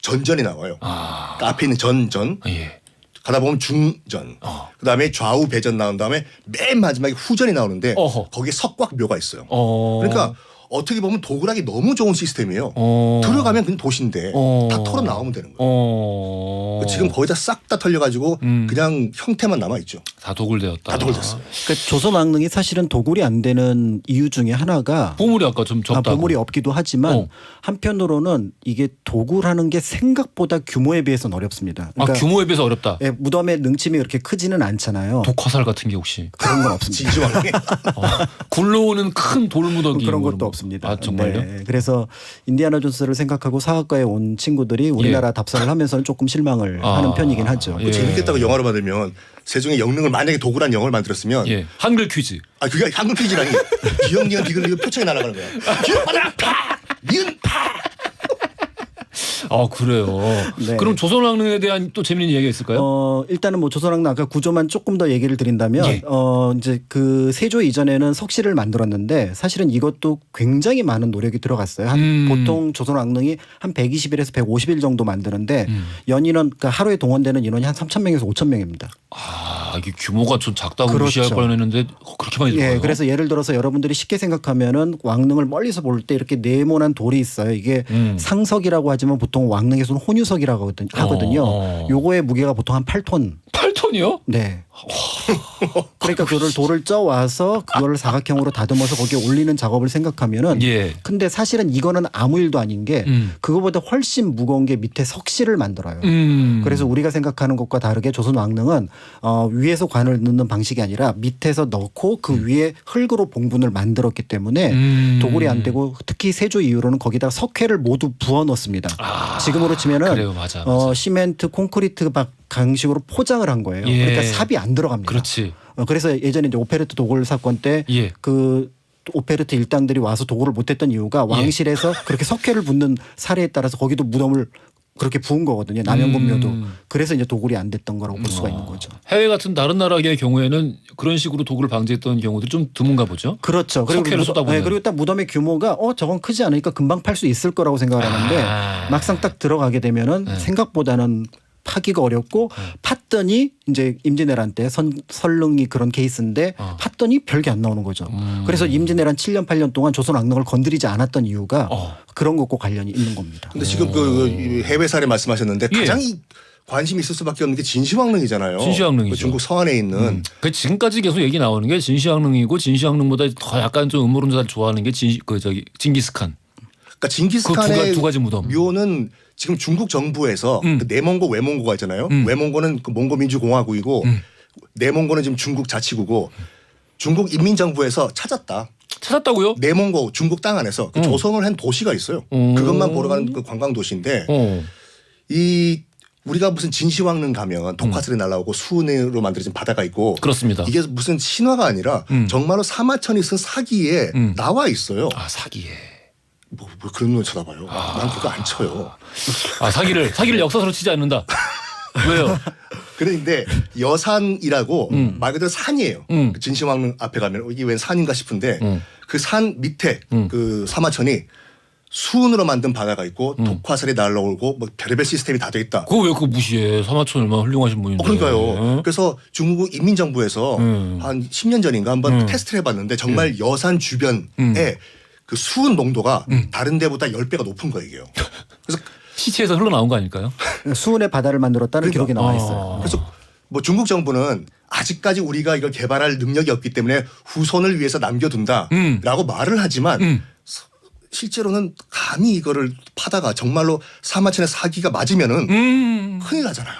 전전이 나와요. 그 앞에 있는 전전. 예. 가다 보면 중전. 그다음에 좌우 배전 나온 다음에 맨 마지막에 후전이 나오는데 거기에 석곽묘가 있어요. 그러니까 어떻게 보면 도굴하기 너무 좋은 시스템이에요. 들어가면 그냥 도시인데 다 털어 나오면 되는 거예요. 지금 거의 다 싹 다 털려가지고 그냥 형태만 남아있죠. 다 도굴되었다. 다 도굴됐어요. 그러니까 조선 왕릉이 사실은 도굴이 안 되는 이유 중에 하나가 보물이 아까 좀 적다고. 보물이 없기도 하지만 한편으로는 이게 도굴하는 게 생각보다 규모에 비해서는 어렵습니다. 그러니까 규모에 비해서 어렵다. 예, 무덤의 능침이 그렇게 크지는 않잖아요. 독화살 같은 게 혹시 그런 건 없습니다. 진주왕릉에 굴러오는 큰 돌무더기 그런 것도 없습니다. 정말요? 네. 그래서 인디아나 존스를 생각하고 사학과에 온 친구들이 우리나라 답사를 하면서는 조금 실망을 하는 편이긴 하죠. 예. 재밌겠다고 영화로 만들면 세종의 영릉을 만약에 도굴한 영화를 만들었으면 예. 한글 퀴즈. 그게 한글 퀴즈라니 기억니은 비글 표창이 날아가는 거야. 기억 받아 파 니은 파. 그래요. 네. 그럼 조선왕릉에 대한 또 재밌는 이야기가 있을까요? 일단은 뭐 조선왕릉 아까 구조만 조금 더 얘기를 드린다면 예. 이제 그 세조 이전에는 석실을 만들었는데 사실은 이것도 굉장히 많은 노력이 들어갔어요. 보통 조선왕릉이 한 120일에서 150일 정도 만드는데 연인원 그러니까 하루에 동원되는 인원이 한 3,000명에서 5,000명입니다. 이게 규모가 좀 작다고 그렇죠. 무시할 뻔했는데 그렇게 많이 들어가요. 예, 그래서 예를 들어서 여러분들이 쉽게 생각하면은 왕릉을 멀리서 볼 때 이렇게 네모난 돌이 있어요. 이게 상석이라고 하지만 보통 왕릉에서는 혼유석이라고 하거든요. 요거의 무게가 보통 한 8톤. 8톤이요? 네. 그러니까 그거를 돌을 쪄 와서 그거를 사각형으로 다듬어서 거기에 올리는 작업을 생각하면은 예. 근데 사실은 이거는 아무 일도 아닌 게 그거보다 훨씬 무거운 게 밑에 석실을 만들어요. 그래서 우리가 생각하는 것과 다르게 조선 왕릉은 위에서 관을 넣는 방식이 아니라 밑에서 넣고 그 위에 흙으로 봉분을 만들었기 때문에 도굴이 안 되고 특히 세조 이후로는 거기다 석회를 모두 부어 넣습니다. 지금으로 치면은 그래요. 맞아. 시멘트 콘크리트 박 강식으로 포장을 한 거예요. 예. 그러니까 삽이 안 들어갑니다. 그렇지. 그래서 예전에 이제 오페르트 도굴 사건 때 그 오페르트 일당들이 와서 도굴을 못했던 이유가 왕실에서 그렇게 석회를 붓는 사례에 따라서 거기도 무덤을 그렇게 부은 거거든요. 남영군묘도. 그래서 이제 도굴이 안 됐던 거라고 볼 수가 있는 거죠. 해외 같은 다른 나라의 경우에는 그런 식으로 도굴을 방지했던 경우들이 좀 드문가 보죠. 그렇죠. 석회를 쏟아보면. 네, 그리고 딱 무덤의 규모가 저건 크지 않으니까 금방 팔 수 있을 거라고 생각을 하는데 막상 딱 들어가게 되면은 생각보다는 파기가 어렵고 팠더니 이제 임진왜란 때 설릉이 그런 케이스인데 팠더니 별게 안 나오는 거죠. 그래서 임진왜란 7년 8년 동안 조선 왕릉을 건드리지 않았던 이유가 그런 것과 관련이 있는 겁니다. 근데 지금 그 해외 사례 말씀하셨는데 가장 관심이 있을 수밖에 없는 게 진시황릉이잖아요. 진시황릉이죠. 중국 서안에 있는. 그 지금까지 계속 얘기 나오는 게 진시황릉이고 진시황릉보다 더 약간 좀 음모론자들 좋아하는 게 징기스칸. 그러니까 징기스칸의 두 가지 무덤. 묘는 지금 중국 정부에서 그 내몽고 외몽고가 있잖아요. 외몽고는 그 몽고민주공화국이고 내몽고는 지금 중국 자치구고 중국 인민정부에서 찾았다고요? 내몽고 중국 땅 안에서 그 조성을 한 도시가 있어요. 그것만 보러 가는 그 관광 도시인데 이 우리가 무슨 진시황릉 가면 독화살이 날라오고 수은으로 만들어진 바다가 있고 그렇습니다. 이게 무슨 신화가 아니라 정말로 사마천이 쓴 사기에 나와 있어요. 사기에. 뭐 그런 걸 쳐다봐요. 난 그거 안 쳐요. 사기를 역사서로 치지 않는다. 왜요? 그런데 여산이라고 말 그대로 산이에요. 그 진시황릉 앞에 가면 이게 웬 산인가 싶은데 그 산 밑에 그 사마천이 수은으로 만든 바다가 있고 음. 독화살이 날라오고 뭐 별의별 시스템이 다 돼 있다. 그거 왜 그거 무시해? 사마천 얼마나 훌륭하신 분인데. 그러니까요. 그래서 중국 인민정부에서 한 10년 전인가 한번 테스트를 해봤는데 정말 여산 주변에 그 수은 농도가 다른 데보다 10배가 높은 거예요. 이게요. 그래서 시체에서 흘러나온 거 아닐까요? 수은의 바다를 만들었다는 그러니까. 기록이 나와 있어요. 그래서 뭐 중국 정부는 아직까지 우리가 이걸 개발할 능력이 없기 때문에 후손을 위해서 남겨둔다라고 말을 하지만 실제로는 감히 이거를 파다가 정말로 사마천의 사기가 맞으면은 큰일 나잖아요.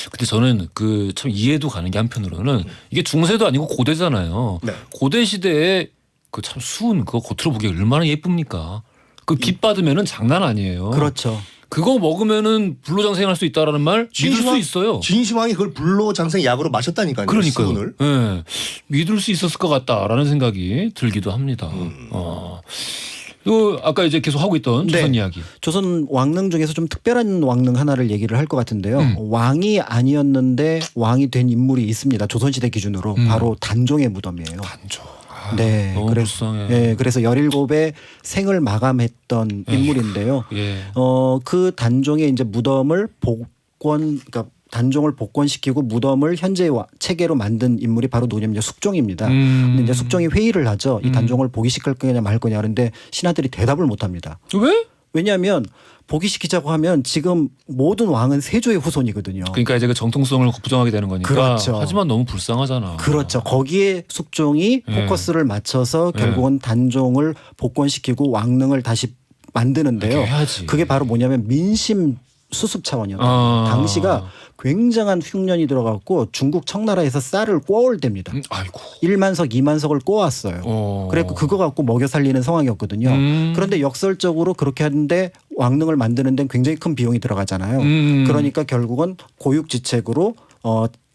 근데 저는 그 참 이해도 가는 게 한편으로는 이게 중세도 아니고 고대잖아요. 네. 고대 시대에 그 참 수은 그거 겉으로 보기 얼마나 예쁩니까? 그 빛 받으면은 장난 아니에요. 그렇죠. 그거 먹으면은 불로장생할 수 있다라는 말 믿을 수 있어요. 진시황이 그걸 불로장생 약으로 마셨다니까요. 그러니까요. 수은을. 예. 믿을 수 있었을 것 같다라는 생각이 들기도 합니다. 또 아까 이제 계속 하고 있던 네. 조선 이야기. 조선 왕릉 중에서 좀 특별한 왕릉 하나를 얘기를 할 것 같은데요. 왕이 아니었는데 왕이 된 인물이 있습니다. 조선시대 기준으로 바로 단종의 무덤이에요. 단종. 네, 너무 그래서 불쌍해. 네, 그래서 17의 생을 마감했던 인물인데요. 예. 그 단종의 이제 무덤을 그러니까 단종을 복권시키고 무덤을 현재의 체계로 만든 인물이 바로 누구냐면 숙종입니다. 근데 이제 숙종이 회의를 하죠. 이 단종을 복위시킬 거냐 말 거냐 그런데 신하들이 대답을 못 합니다. 왜? 왜냐하면 복위시키자고 하면 지금 모든 왕은 세조의 후손이거든요. 그러니까 이제 그 정통성을 부정하게 되는 거니까. 그렇죠. 하지만 너무 불쌍하잖아. 그렇죠. 거기에 숙종이 포커스를 맞춰서 결국은 단종을 복권시키고 왕릉을 다시 만드는데요. 이렇게 해야지. 그게 바로 뭐냐면 민심 수습 차원이었다. 당시가 굉장한 흉년이 들어갔고 중국 청나라에서 쌀을 꼬아올 때입니다. 아이고. 1만석, 2만석을 꼬았어요. 그래서 그거 갖고 먹여 살리는 상황이었거든요. 그런데 역설적으로 그렇게 하는데 왕릉을 만드는 데는 굉장히 큰 비용이 들어가잖아요. 그러니까 결국은 고육지책으로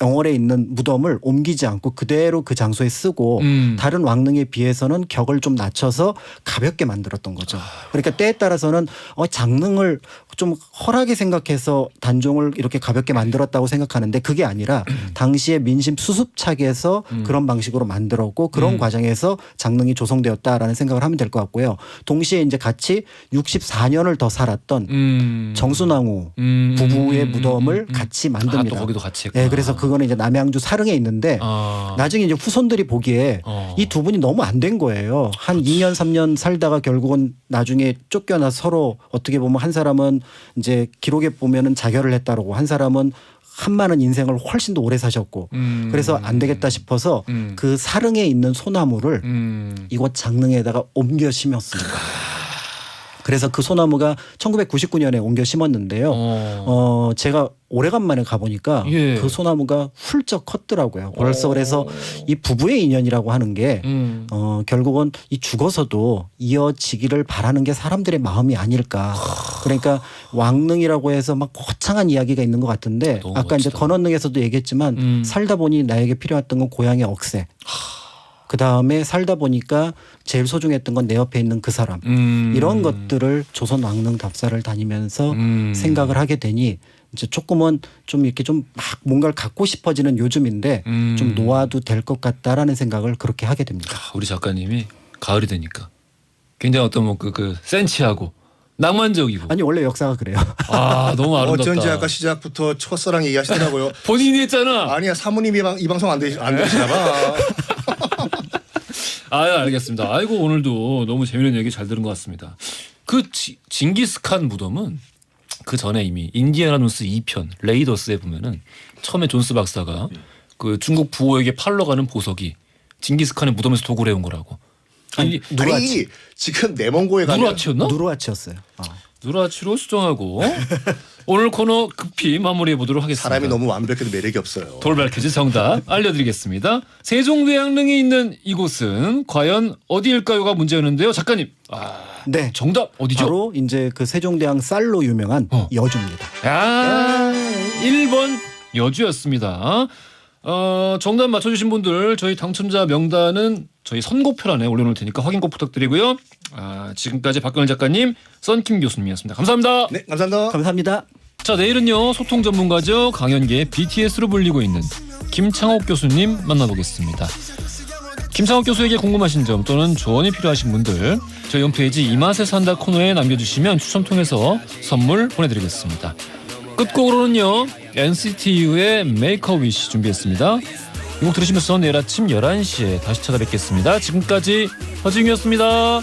영월에 있는 무덤을 옮기지 않고 그대로 그 장소에 쓰고 다른 왕릉에 비해서는 격을 좀 낮춰서 가볍게 만들었던 거죠. 그러니까 때에 따라서는 장릉을 좀 헐하게 생각해서 단종을 이렇게 가볍게 만들었다고 생각하는데 그게 아니라 당시에 민심 수습착에서 그런 방식으로 만들었고 그런 과정에서 장릉이 조성되었다라는 생각을 하면 될 것 같고요. 동시에 이제 같이 64년을 더 살았던 정순왕후 부부의 무덤을 같이 만듭니다. 또 거기도 같이 했구나. 네, 그래서 그거는 이제 남양주 사릉에 있는데 나중에 이제 후손들이 보기에 이 두 분이 너무 안 된 거예요. 한 2년 3년 살다가 결국은 나중에 쫓겨나 서로 어떻게 보면 한 사람은 이제 기록에 보면은 자결을 했다라고 한 사람은 한많은 인생을 훨씬 더 오래 사셨고 그래서 안 되겠다 싶어서 그 사릉에 있는 소나무를 이곳 장릉에다가 옮겨 심었습니다. 그래서 그 소나무가 1999년에 옮겨 심었는데요. 제가 오래간만에 가보니까 예. 그 소나무가 훌쩍 컸더라고요. 벌써 그래서 이 부부의 인연이라고 하는 게 결국은 이 죽어서도 이어지기를 바라는 게 사람들의 마음이 아닐까. 그러니까 왕릉이라고 해서 막 거창한 이야기가 있는 것 같은데 아까 이제 건원릉에서도 얘기했지만 살다 보니 나에게 필요했던 건 고향의 억새. 그 다음에 살다 보니까 제일 소중했던 건 내 옆에 있는 그 사람. 이런 것들을 조선 왕릉 답사를 다니면서 생각을 하게 되니 이제 조금은 좀 이렇게 좀 막 뭔가를 갖고 싶어지는 요즘인데 좀 놓아도 될 것 같다라는 생각을 그렇게 하게 됩니다. 우리 작가님이 가을이 되니까 굉장히 어떤 뭐 그 센치하고 낭만적이고. 아니 원래 역사가 그래요. 너무 아름답다. 어쩐지 아까 시작부터 첫사랑 얘기하시더라고요. 본인이 했잖아. 아니야 사모님이 이 방송 안 되시나 봐. 알겠습니다. 아이고 오늘도 너무 재미있는 얘기 잘 들은 것 같습니다. 그 징기스칸 무덤은 그 전에 이미 인디아나 존스 2편 레이더스에 보면은 처음에 존스 박사가 그 중국 부호에게 팔러 가는 보석이 징기스칸의 무덤에서 도굴해 온 거라고. 아니 지금 내몽고에 가면 누르하치였나? 누르하치였어요. 누르하치로 수정하고 오늘 코너 급히 마무리해 보도록 하겠습니다. 사람이 너무 완벽해도 매력이 없어요. 돌발 퀴즈 정답 알려드리겠습니다. 세종대왕릉이 있는 이곳은 과연 어디일까요가 문제였는데요. 작가님. 네. 정답 어디죠? 바로 이제 그 세종대왕 쌀로 유명한 여주입니다. 1번 여주였습니다. 정답 맞춰주신 분들 저희 당첨자 명단은 저희 선고표란에 올려놓을 테니까 확인 꼭 부탁드리고요. 지금까지 박경일 작가님, 썬킴 교수님이었습니다. 감사합니다. 네, 감사합니다. 감사합니다. 자, 내일은요 소통 전문가죠. 강연계 BTS로 불리고 있는 김창옥 교수님 만나보겠습니다. 김창옥 교수에게 궁금하신 점 또는 조언이 필요하신 분들 저희 홈페이지 이 맛에 산다 코너에 남겨주시면 추첨 통해서 선물 보내드리겠습니다. 끝곡으로는요 NCT U의 Make a Wish 준비했습니다. 이 곡 들으시면서 내일 아침 11시에 다시 찾아뵙겠습니다. 지금까지 허지웅이었습니다.